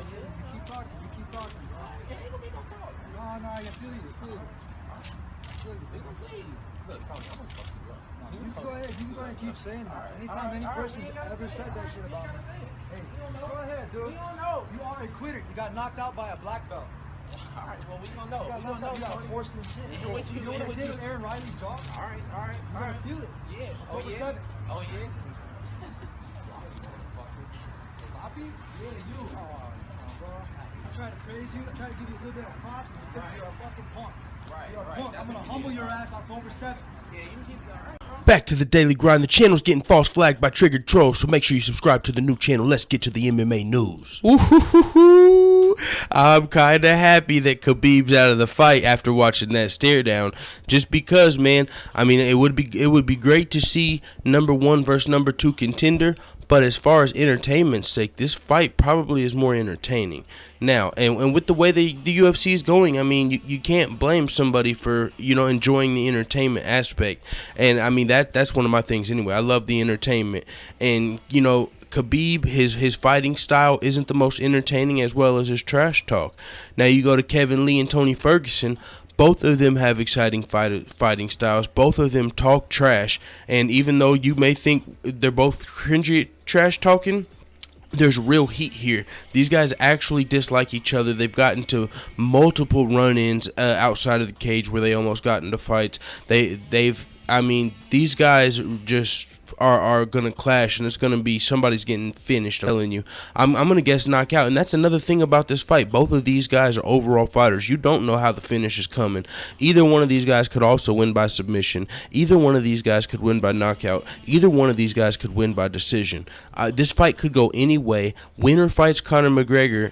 keep talking. You keep talking, bro. Ain't gonna be no talk. No, I feel you. We gonna see. Look, Tony, I'm gonna fuck you up. You can go ahead. And keep saying that. Anytime any person's ever said that shit about me, hey, go ahead, dude. We don't know. You are a quitter. You got knocked out by a black belt. All right, well, we gonna know. You got forced in shit. You know what I did with Aaron Riley's jaw? All right. You're gonna feel it. Yeah. October 7th. Oh, yeah? Sloppy? Yeah, you. Oh, bro. I tried to praise you. I tried to give you a little bit of props. You're a fucking punk. You're a punk. I'm gonna humble your ass October 7th. Yeah, you keep going. All right. Back to the daily grind. The channel's getting false flagged by triggered trolls, so make sure you subscribe to the new channel. Let's get to the MMA news. Woo-hoo-hoo-hoo. I'm kind of happy that Khabib's out of the fight after watching that stare down. Just because, man, I mean, it would be great to see number 1 versus number 2 contender. But as far as entertainment's sake, this fight probably is more entertaining. Now, and with the way the UFC is going, I mean, you can't blame somebody for, enjoying the entertainment aspect. And, I mean, that's one of my things anyway. I love the entertainment. And, Khabib, his fighting style isn't the most entertaining as well as his trash talk. Now, you go to Kevin Lee and Tony Ferguson. Both of them have exciting fighting styles. Both of them talk trash. And even though you may think they're both cringy at trash talking, there's real heat here. These guys actually dislike each other. They've gotten to multiple run-ins outside of the cage where they almost got into fights. These guys just are going to clash, and it's going to be somebody's getting finished. I'm telling you. I'm going to guess knockout, and that's another thing about this fight. Both of these guys are overall fighters. You don't know how the finish is coming. Either one of these guys could also win by submission. Either one of these guys could win by knockout. Either one of these guys could win by decision. This fight could go any way. Winner fights Conor McGregor.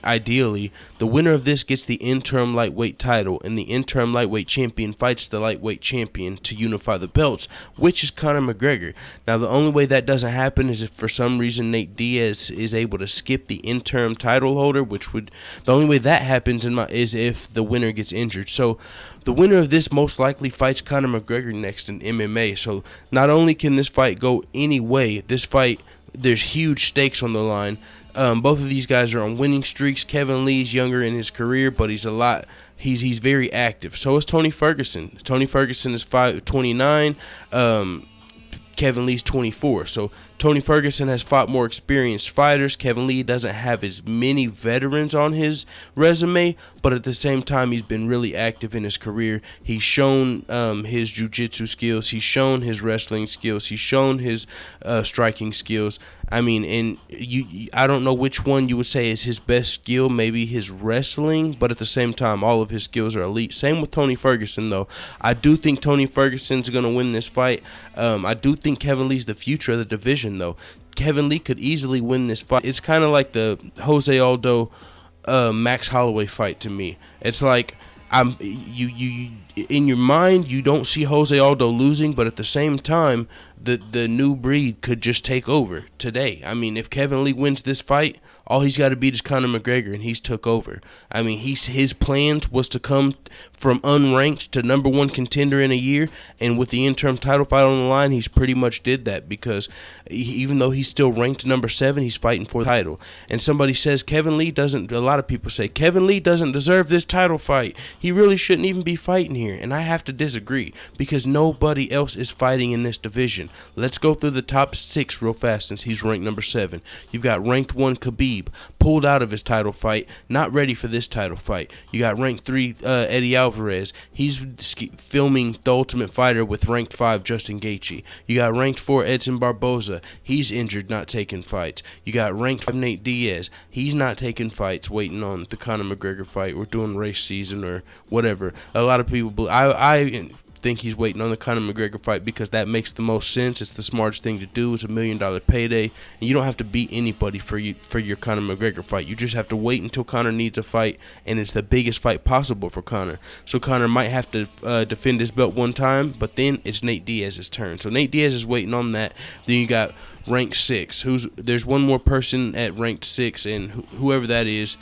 Ideally, the winner of this gets the interim lightweight title, and the interim lightweight champion fights the lightweight champion to unify the belts, which is Conor McGregor. Now, the only way that doesn't happen is if for some reason Nate Diaz is able to skip the interim title holder, the only way that happens is if the winner gets injured. So the winner of this most likely fights Conor McGregor next in MMA. So not only can this fight go any way, this fight, there's huge stakes on the line. Both of these guys are on winning streaks. Kevin Lee's younger in his career, but he's very active. So is Tony Ferguson. Tony Ferguson is 29. Kevin Lee's 24. So Tony Ferguson has fought more experienced fighters. Kevin Lee doesn't have as many veterans on his resume, but at the same time, he's been really active in his career. He's shown his jiu-jitsu skills. He's shown his wrestling skills. He's shown his striking skills. I don't know which one you would say is his best skill, maybe his wrestling, but at the same time, all of his skills are elite. Same with Tony Ferguson, though. I do think Tony Ferguson's going to win this fight. I do think Kevin Lee's the future of the division, though. Kevin Lee could easily win this fight. It's kind of like the Jose Aldo Max Holloway fight to me. It's like you in your mind you don't see Jose Aldo losing, but at the same time the new breed could just take over today. I mean, if Kevin Lee wins this fight, all he's got to beat is Conor McGregor, and he's took over. I mean, his plans was to come from unranked to number 1 contender in a year, and with the interim title fight on the line, he's pretty much did that, because even though he's still ranked number 7, he's fighting for the title. And somebody says a lot of people say Kevin Lee doesn't deserve this title fight. He really shouldn't even be fighting here, and I have to disagree, because nobody else is fighting in this division. Let's go through the top 6 real fast since he's ranked number 7. You've got ranked 1 Khabib, pulled out of his title fight, not ready for this title fight. You got ranked 3 Eddie Alvarez. He's filming The Ultimate Fighter with ranked 5 Justin Gaethje. You got ranked 4 Edson Barboza. He's injured, not taking fights. You got ranked 5 Nate Diaz. He's not taking fights, waiting on the Conor McGregor fight or doing race season or whatever. A lot of people, I think he's waiting on the Conor McGregor fight because that makes the most sense. It's the smartest thing to do. It's $1 million payday, and you don't have to beat anybody for your Conor McGregor fight. You just have to wait until Conor needs a fight, and it's the biggest fight possible for Conor. So Conor might have to defend his belt one time, but then it's Nate Diaz's turn. So Nate Diaz is waiting on that. Then you got ranked 6. There's one more person at ranked 6, and whoever that is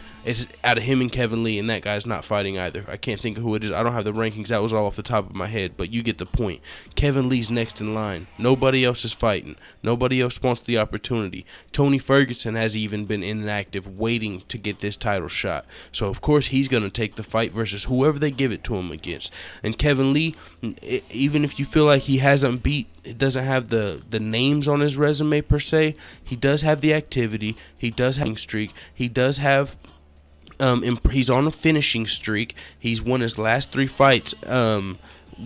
out of him and Kevin Lee, and that guy's not fighting either. I can't think of who it is. I don't have the rankings. That was all off the top of my head, but you get the point. Kevin Lee's next in line. Nobody else is fighting. Nobody else wants the opportunity. Tony Ferguson has even been inactive, waiting to get this title shot. So, of course, he's going to take the fight versus whoever they give it to him against. And Kevin Lee, even if you feel like he hasn't it doesn't have the names on his resume per se, he does have the activity. He does have a streak. He does have he's on a finishing streak. He's won his last 3 fights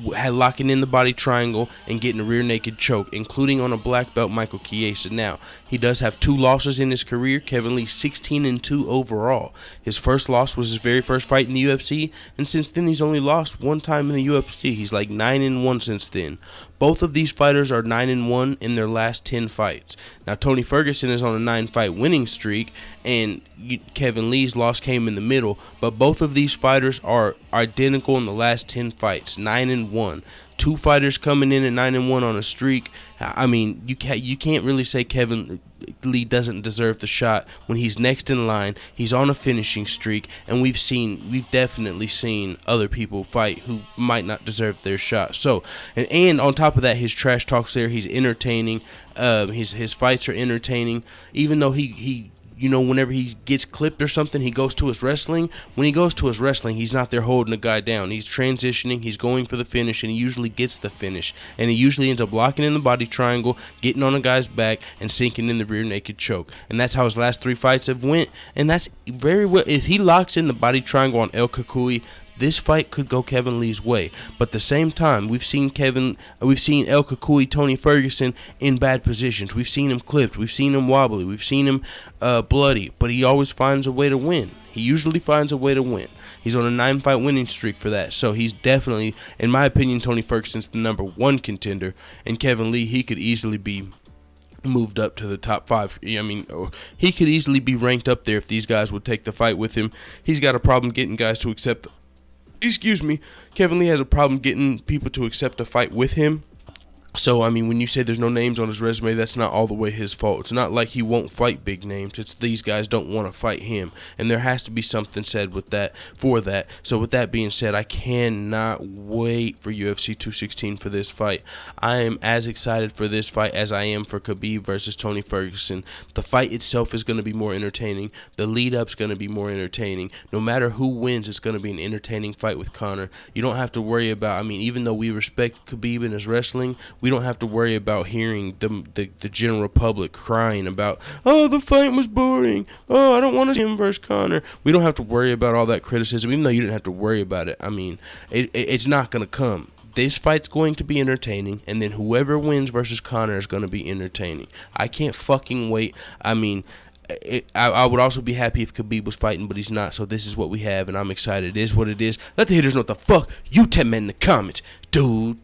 locking in the body triangle and getting a rear naked choke, including on a black belt Michael Chiesa. Now, he does have 2 losses in his career. Kevin Lee 16-2 overall. His first loss was his very first fight in the UFC, and since then he's only lost 1 time in the UFC. He's like 9-1 since then. Both of these fighters are 9-1 in their last 10 fights. Now, Tony Ferguson is on a 9-fight winning streak, and Kevin Lee's loss came in the middle, but both of these fighters are identical in the last 10 fights, 9-1. 2 fighters coming in at 9-1 on a streak. I mean, you can't really say Kevin Lee doesn't deserve the shot when he's next in line. He's on a finishing streak, and we've definitely seen other people fight who might not deserve their shot. So, and on top of that, his trash talk's there. He's entertaining. His fights are entertaining, even though he whenever he gets clipped or something, he goes to his wrestling. When he goes to his wrestling, he's not there holding a guy down. He's transitioning, he's going for the finish, and he usually gets the finish. And he usually ends up locking in the body triangle, getting on a guy's back, and sinking in the rear naked choke. And that's how his last 3 fights have went. And that's very well. If he locks in the body triangle on El Kakui, this fight could go Kevin Lee's way. But at the same time, we've seen El Kakui, Tony Ferguson in bad positions. We've seen him clipped. We've seen him wobbly. We've seen him bloody. But he always finds a way to win. He usually finds a way to win. He's on a 9-fight winning streak for that. So he's definitely, in my opinion, Tony Ferguson's the number 1 contender. And Kevin Lee, he could easily be moved up to the top 5. I mean, he could easily be ranked up there if these guys would take the fight with him. He's got a problem getting guys to accept Kevin Lee has a problem getting people to accept a fight with him. So, I mean, when you say there's no names on his resume, that's not all the way his fault. It's not like he won't fight big names. It's these guys don't want to fight him. And there has to be something said with that, for that. So, with that being said, I cannot wait for UFC 216 for this fight. I am as excited for this fight as I am for Khabib versus Tony Ferguson. The fight itself is going to be more entertaining. The lead-up's going to be more entertaining. No matter who wins, it's going to be an entertaining fight with Conor. You don't have to worry about, I mean, even though we respect Khabib in his wrestling, we don't have to worry about hearing the general public crying about, oh, the fight was boring. Oh, I don't want to see him versus Conor. We don't have to worry about all that criticism, even though you didn't have to worry about it. I mean, it's not going to come. This fight's going to be entertaining, and then whoever wins versus Conor is going to be entertaining. I can't fucking wait. I mean, I would also be happy if Khabib was fighting, but he's not, so this is what we have, and I'm excited. It is what it is. Let the haters know what the fuck you 10 men in the comments. Dude.